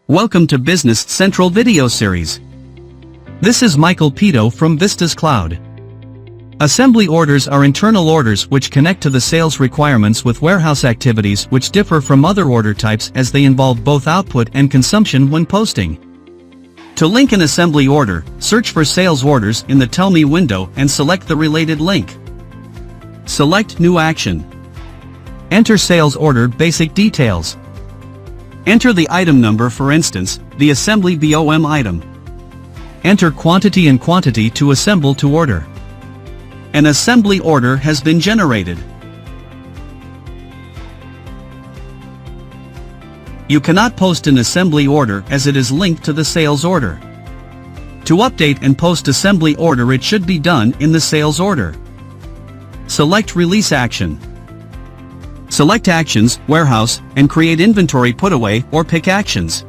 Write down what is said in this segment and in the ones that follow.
Welcome to Business Central video series. This is Michael Pito from Vistas Cloud. Assembly orders are internal orders which connect to the sales requirements with warehouse activities which differ from other order types as they involve both output and consumption when posting. To link an assembly order, search for sales orders in the Tell Me window and select the related link. Select New Action. Enter sales order basic details. Enter the item number, for instance, the assembly BOM item. Enter quantity and quantity to assemble to order. An assembly order has been generated. You cannot post an assembly order as it is linked to the sales order. To update and post assembly order, it should be done in the sales order. Select Release Action. Select Actions, Warehouse, and create inventory put-away or pick actions.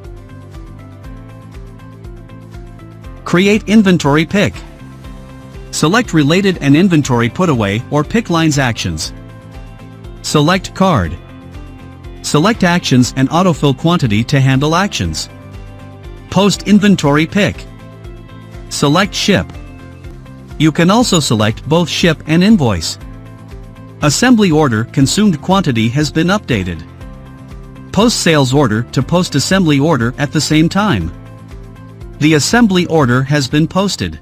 Create inventory pick. Select related and inventory put-away or pick lines actions. Select Card. Select Actions and Autofill quantity to handle actions. Post inventory pick. Select Ship. You can also select both Ship and Invoice. Assembly order consumed quantity has been updated. Post sales order to post assembly order at the same time. The assembly order has been posted.